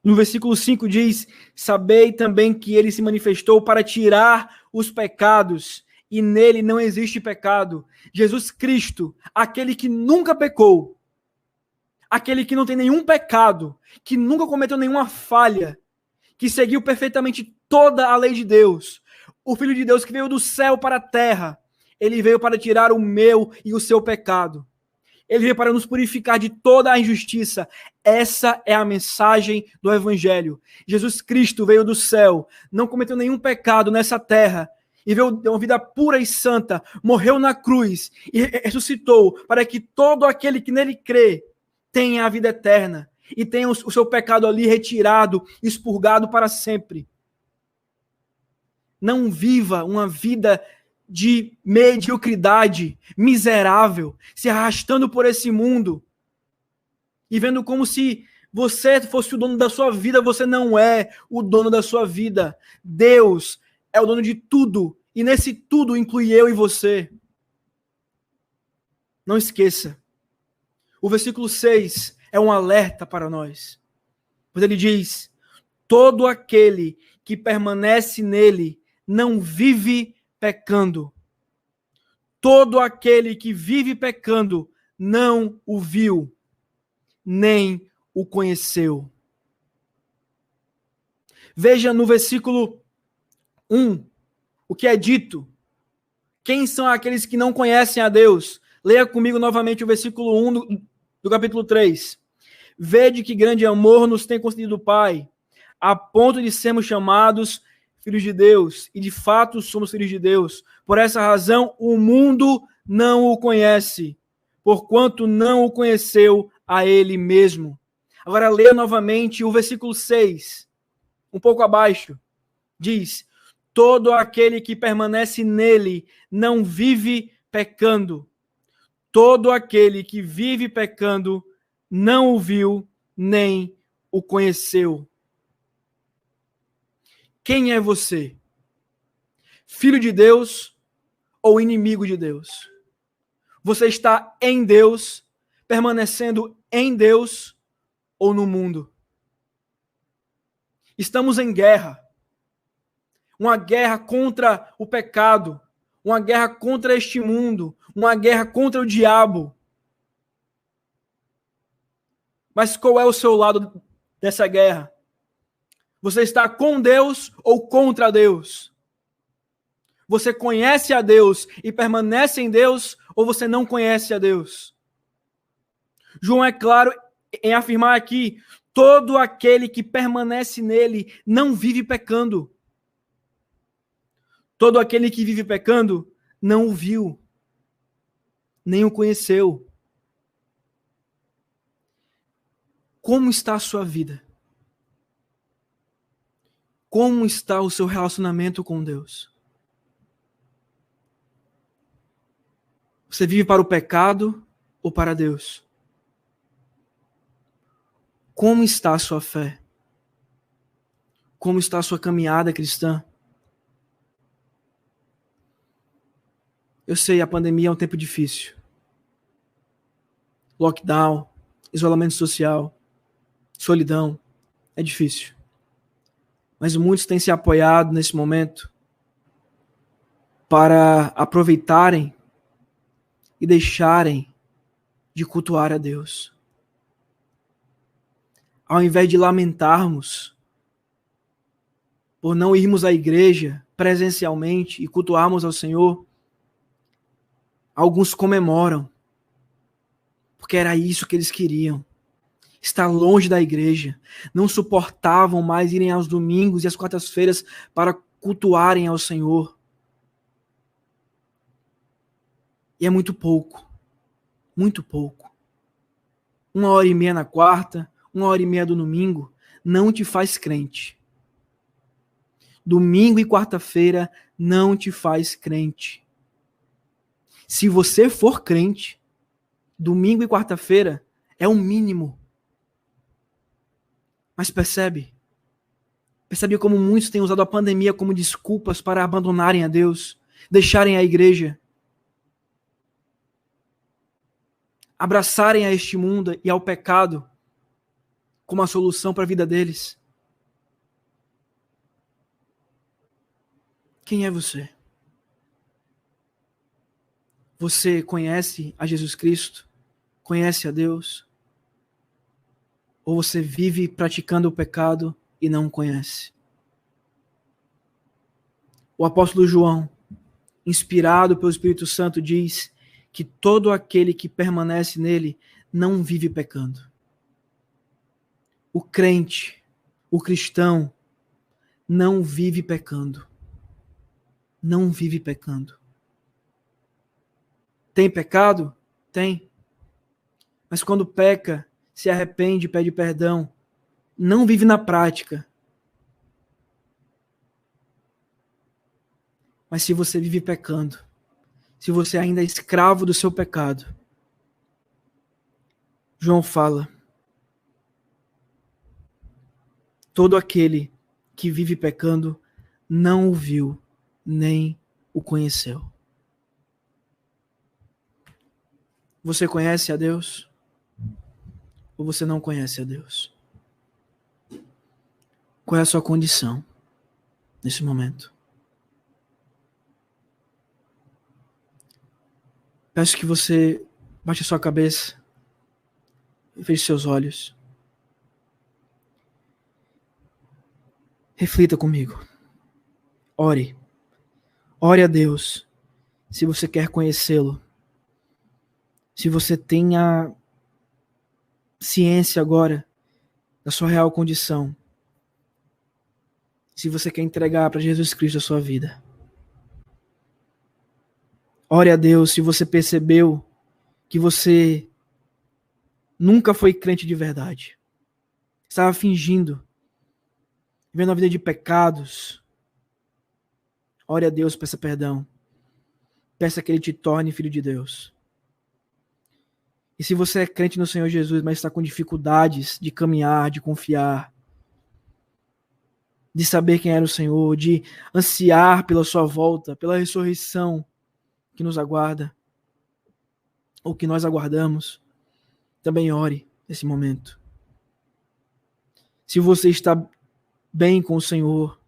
No versículo 5 diz: sabei também que ele se manifestou para tirar os pecados, e nele não existe pecado. Jesus Cristo, aquele que nunca pecou, aquele que não tem nenhum pecado, que nunca cometeu nenhuma falha, que seguiu perfeitamente toda a lei de Deus, o Filho de Deus que veio do céu para a terra, ele veio para tirar o meu e o seu pecado. Ele veio para nos purificar de toda a injustiça. Essa é a mensagem do Evangelho. Jesus Cristo veio do céu, não cometeu nenhum pecado nessa terra, e veio uma vida pura e santa, morreu na cruz e ressuscitou para que todo aquele que nele crê tenha a vida eterna e tenha o seu pecado ali retirado, expurgado para sempre. Não viva uma vida de mediocridade, miserável, se arrastando por esse mundo e vendo como se você fosse o dono da sua vida. Você não é o dono da sua vida. Deus é o dono de tudo, e nesse tudo inclui eu e você. Não esqueça. O versículo 6 é um alerta para nós. Pois ele diz: todo aquele que permanece nele não vive pecando. Todo aquele que vive pecando não o viu, nem o conheceu. Veja no versículo 1 o que é dito. Quem são aqueles que não conhecem a Deus? Leia comigo novamente o versículo 1 do capítulo 3. Vede que grande amor nos tem concedido o Pai, a ponto de sermos chamados filhos de Deus, e de fato somos filhos de Deus. Por essa razão, o mundo não o conhece, porquanto não o conheceu a ele mesmo. Agora leia novamente o versículo 6, um pouco abaixo. Diz: todo aquele que permanece nele não vive pecando. Todo aquele que vive pecando não o viu, nem o conheceu. Quem é você? Filho de Deus ou inimigo de Deus? Você está em Deus, permanecendo em Deus, ou no mundo? Estamos em guerra. Uma guerra contra o pecado, uma guerra contra este mundo, uma guerra contra o diabo. Mas qual é o seu lado dessa guerra? Você está com Deus ou contra Deus? Você conhece a Deus e permanece em Deus, ou você não conhece a Deus? João é claro em afirmar aqui: todo aquele que permanece nele não vive pecando. Todo aquele que vive pecando não o viu, nem o conheceu. Como está a sua vida? Como está o seu relacionamento com Deus? Você vive para o pecado ou para Deus? Como está a sua fé? Como está a sua caminhada cristã? Eu sei, a pandemia é um tempo difícil. Lockdown, isolamento social, solidão, é difícil. Mas muitos têm se apoiado nesse momento para aproveitarem e deixarem de cultuar a Deus. ao invés de lamentarmos por não irmos à igreja presencialmente e cultuarmos ao Senhor, alguns comemoram, porque era isso que eles queriam. Estar longe da igreja. Não suportavam mais irem aos domingos e às quartas-feiras para cultuarem ao Senhor. E é muito pouco. Muito pouco. 1h30 na quarta, 1h30 do domingo, não te faz crente. Domingo e quarta-feira não te faz crente. Se você for crente, domingo e quarta-feira é o mínimo. Mas percebe como muitos têm usado a pandemia como desculpas para abandonarem a Deus, deixarem a igreja, abraçarem a este mundo e ao pecado como a solução para a vida deles. Quem é você? Você conhece a Jesus Cristo? Conhece a Deus? Ou você vive praticando o pecado e não o conhece? O apóstolo João, inspirado pelo Espírito Santo, diz que todo aquele que permanece nele não vive pecando. O crente, o cristão, não vive pecando. Não vive pecando. Tem pecado? Tem. Mas quando peca, se arrepende, pede perdão, não vive na prática. Mas se você vive pecando, se você ainda é escravo do seu pecado, João fala, todo aquele que vive pecando não o viu, nem o conheceu. Você conhece a Deus? Ou você não conhece a Deus? Qual é a sua condição nesse momento? Peço que você baixe a sua cabeça e feche seus olhos. Reflita comigo. Ore. Ore a Deus, se você quer conhecê-lo. Se você tem a ciência agora da sua real condição. Se você quer entregar para Jesus Cristo a sua vida. Ore a Deus se você percebeu que você nunca foi crente de verdade. Estava fingindo, vivendo uma vida de pecados. Ore a Deus, peça perdão. Peça que Ele te torne filho de Deus. E se você é crente no Senhor Jesus, mas está com dificuldades de caminhar, de confiar, de saber quem era o Senhor, de ansiar pela sua volta, pela ressurreição que nos aguarda, ou que nós aguardamos, também ore nesse momento. Se você está bem com o Senhor,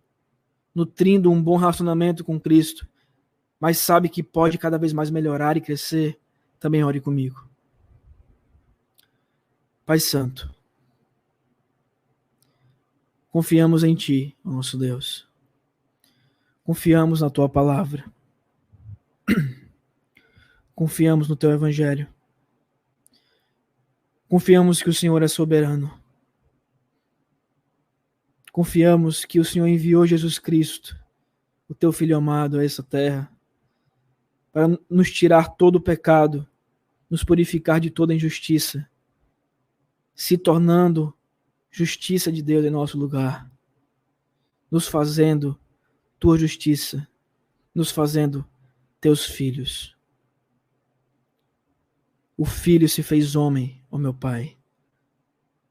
nutrindo um bom relacionamento com Cristo, mas sabe que pode cada vez mais melhorar e crescer, também ore comigo. Pai Santo, confiamos em Ti, nosso Deus. Confiamos na Tua palavra. Confiamos no Teu Evangelho. Confiamos que o Senhor é soberano. Confiamos que o Senhor enviou Jesus Cristo, o Teu Filho amado, a essa terra, para nos tirar todo o pecado, nos purificar de toda injustiça, se tornando justiça de Deus em nosso lugar, nos fazendo Tua justiça, nos fazendo Teus filhos. O Filho se fez homem, ó meu Pai,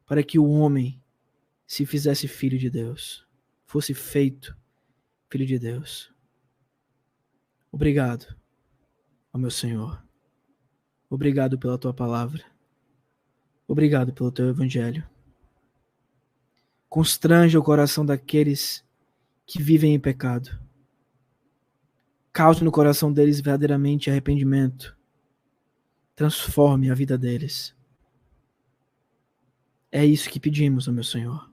para que o homem se fizesse filho de Deus, fosse feito filho de Deus. Obrigado, ó meu Senhor. Obrigado pela Tua palavra. Obrigado pelo Teu Evangelho. Constranja o coração daqueles que vivem em pecado. Cause no coração deles verdadeiramente arrependimento. Transforme a vida deles. É isso que pedimos, ó meu Senhor.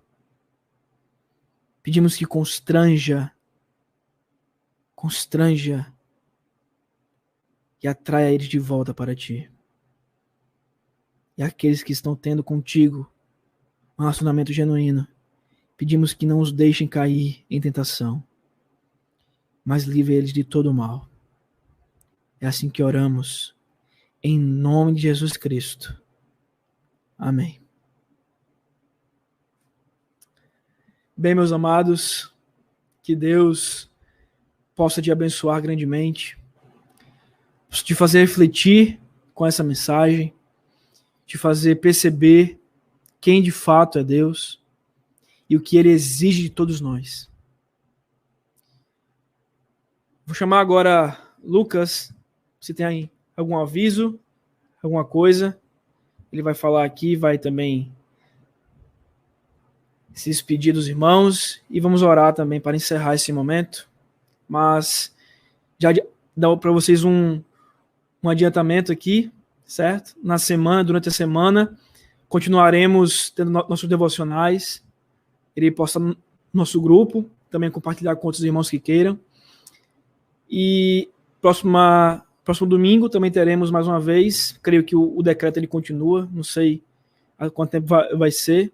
Pedimos que constranja e atraia eles de volta para ti. E aqueles que estão tendo contigo um relacionamento genuíno, pedimos que não os deixem cair em tentação, mas livre eles de todo o mal. É assim que oramos, em nome de Jesus Cristo. Amém. Bem, meus amados, que Deus possa te abençoar grandemente, te fazer refletir com essa mensagem, te fazer perceber quem de fato é Deus e o que Ele exige de todos nós. Vou chamar agora Lucas, se tem aí algum aviso, alguma coisa, ele vai falar aqui, vai também se despedir dos irmãos e vamos orar também para encerrar esse momento, mas já dá para vocês um adiantamento aqui, certo? Na semana, durante a semana, continuaremos tendo nossos devocionais, irei postar no nosso grupo, também compartilhar com outros irmãos que queiram, e próximo domingo também teremos mais uma vez, creio que o decreto ele continua, não sei há quanto tempo vai ser,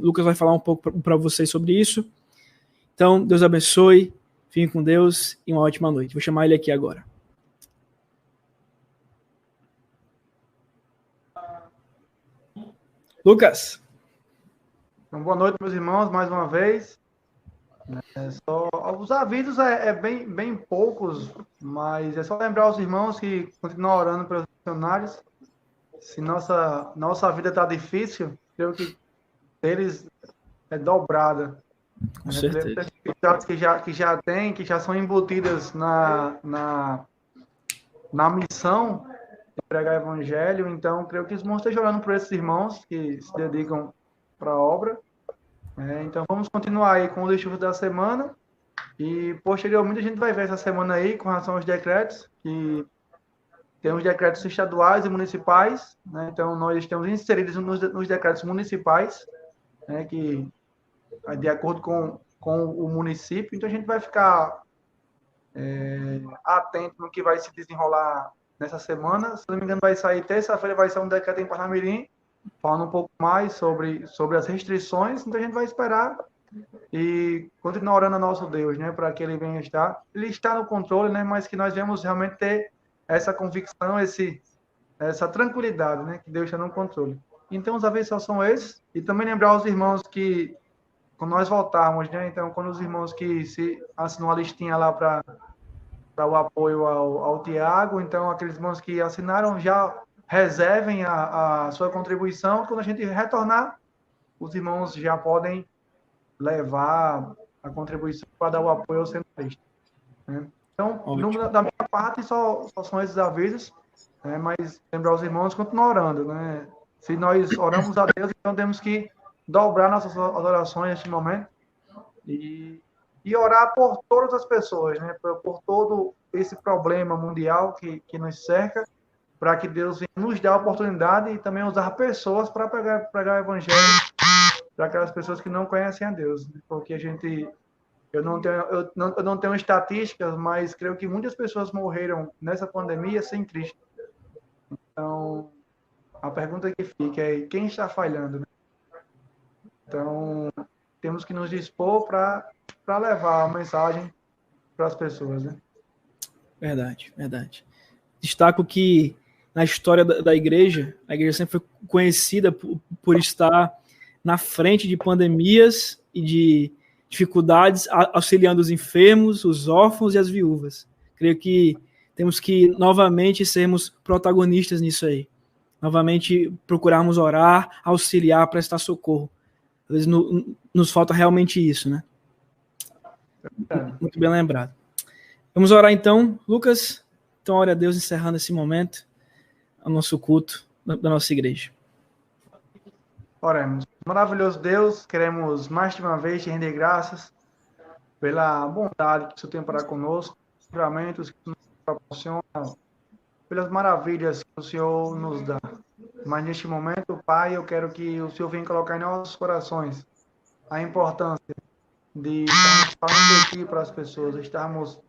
Lucas vai falar um pouco para vocês sobre isso. Então, Deus abençoe, fiquem com Deus e uma ótima noite. Vou chamar ele aqui agora. Lucas. Então, boa noite, meus irmãos, mais uma vez. Os avisos bem poucos, mas é só lembrar os irmãos que continuam orando pelos missionários. Se nossa vida está difícil, creio que deles é dobrada. Com certeza. Que já são embutidas na missão de pregar o evangelho. Então, creio que os irmãos estejam orando por esses irmãos que se dedicam para a obra. Então, vamos continuar aí com os estudos da semana e, posteriormente, a gente vai ver essa semana aí com relação aos decretos, que tem os decretos estaduais e municipais, né? Então, nós estamos inseridos nos decretos municipais, né? Que é de acordo com o município. Então, a gente vai ficar atento no que vai se desenrolar nessa semana. Se não me engano, vai sair terça-feira, vai ser um decreto em Parnamirim, falando um pouco mais sobre as restrições. Então, a gente vai esperar e continuar orando a nosso Deus, né? Para que Ele venha estar. Ele está no controle, né? Mas que nós venhamos realmente ter essa convicção, essa tranquilidade, né? Que Deus está no controle. Então, os avisos só são esses. E também lembrar os irmãos que, quando nós voltarmos, né? Então, quando os irmãos que se assinam a listinha lá para o apoio ao Tiago, então, aqueles irmãos que assinaram já reservem a sua contribuição. Quando a gente retornar, os irmãos já podem levar a contribuição para dar o apoio ao seminarista, né? Então, da minha parte, só são esses avisos, né? Mas lembrar os irmãos continuar orando, né? Se nós oramos a Deus, então temos que dobrar nossas orações neste momento e orar por todas as pessoas, né? Por todo esse problema mundial que nos cerca, para que Deus venha nos dar a oportunidade e também usar pessoas para pregar o evangelho para aquelas pessoas que não conhecem a Deus, né? Porque eu não tenho estatísticas, mas creio que muitas pessoas morreram nessa pandemia sem Cristo. Então, a pergunta que fica é: quem está falhando, né? Então, temos que nos dispor para levar a mensagem para as pessoas, né? Verdade, verdade. Destaco que na história da igreja, a igreja sempre foi conhecida por estar na frente de pandemias e de dificuldades, auxiliando os enfermos, os órfãos e as viúvas. Creio que temos que novamente sermos protagonistas nisso aí. Novamente procurarmos orar, auxiliar, prestar socorro. Às vezes nos falta realmente isso, né? Muito bem lembrado. Vamos orar então, Lucas. Então, ora a Deus, encerrando esse momento, o nosso culto da nossa igreja. Oremos. Maravilhoso Deus, queremos mais de uma vez te render graças pela bondade que o Senhor tem para conosco, os livramentos que nos proporciona, pelas maravilhas que o Senhor nos dá. Mas neste momento, Pai, eu quero que o Senhor venha colocar em nossos corações a importância de estarmos falando de Ti para as pessoas, estarmos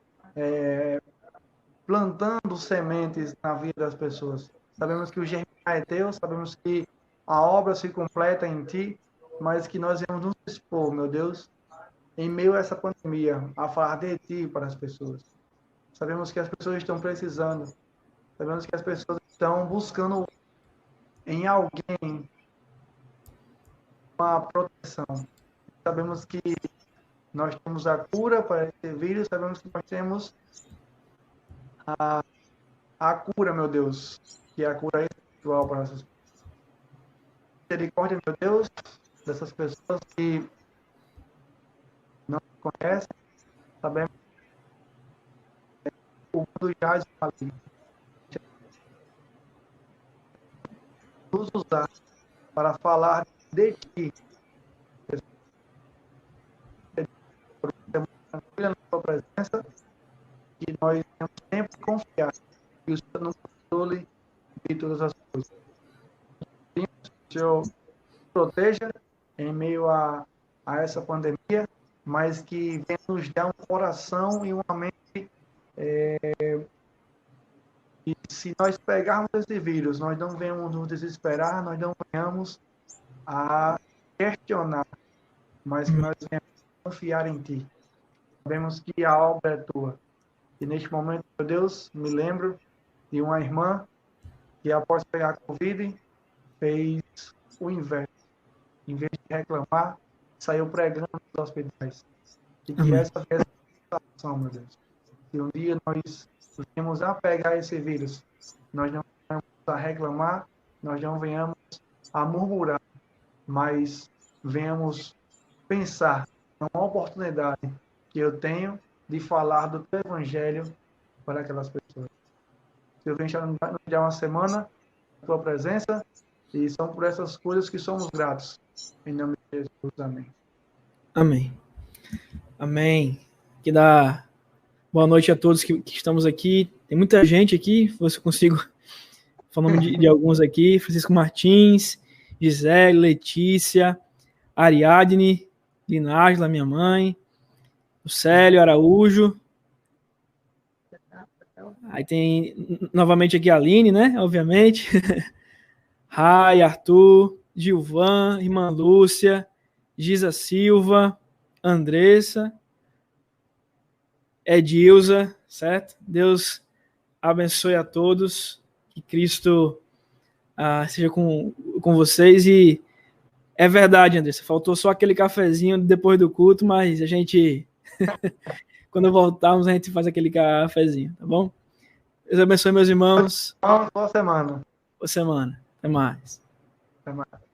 plantando sementes na vida das pessoas. Sabemos que o germinar é Teu, sabemos que a obra se completa em Ti, mas que nós vamos nos expor, meu Deus, em meio a essa pandemia, a falar de Ti para as pessoas. Sabemos que as pessoas estão precisando, sabemos que as pessoas estão buscando em alguém uma proteção. Sabemos que nós temos a cura para esse vírus, sabemos que nós temos a cura, meu Deus, que é a cura espiritual para essas pessoas. Misericórdia, meu Deus, dessas pessoas que não conhecem, sabemos que o mundo já está ali. Nos usar para falar de Ti. Tranquila na Sua presença, que nós temos sempre confiar que o Senhor nos controle de todas as coisas. Que o Senhor proteja em meio a essa pandemia, mas que venha nos dar um coração e uma mente. E se nós pegarmos esse vírus, nós não venhamos nos desesperar, nós não venhamos a questionar, mas que nós venhamos confiar em Ti. Sabemos que a obra é Tua. E neste momento, meu Deus, me lembro de uma irmã que após pegar Covid, fez o inverso. Em vez de reclamar, saiu pregando nos hospitais. E que essa seja a situação, meu Deus. Se um dia nós venhamos a pegar esse vírus, nós não venhamos a reclamar, nós não venhamos a murmurar, mas venhamos pensar numa oportunidade que eu tenho de falar do Teu Evangelho para aquelas pessoas. Eu venho nos dar uma semana na Tua presença e são por essas coisas que somos gratos. Em nome de Jesus, amém. Amém. Amém. Que dá boa noite a todos que estamos aqui. Tem muita gente aqui, se eu consigo falar o nome de alguns aqui. Francisco Martins, Gisele, Letícia, Ariadne, Linágila, minha mãe, o Célio Araújo. Aí tem novamente aqui a Aline, né? Obviamente. Rai, Arthur, Gilvan, irmã Lúcia, Gisa Silva, Andressa, Edilza, certo? Deus abençoe a todos, que Cristo seja com vocês. E é verdade, Andressa, faltou só aquele cafezinho depois do culto, mas a gente, quando voltarmos, a gente faz aquele cafezinho, tá bom? Deus abençoe, meus irmãos. Boa semana. Boa semana. Até mais. Até mais.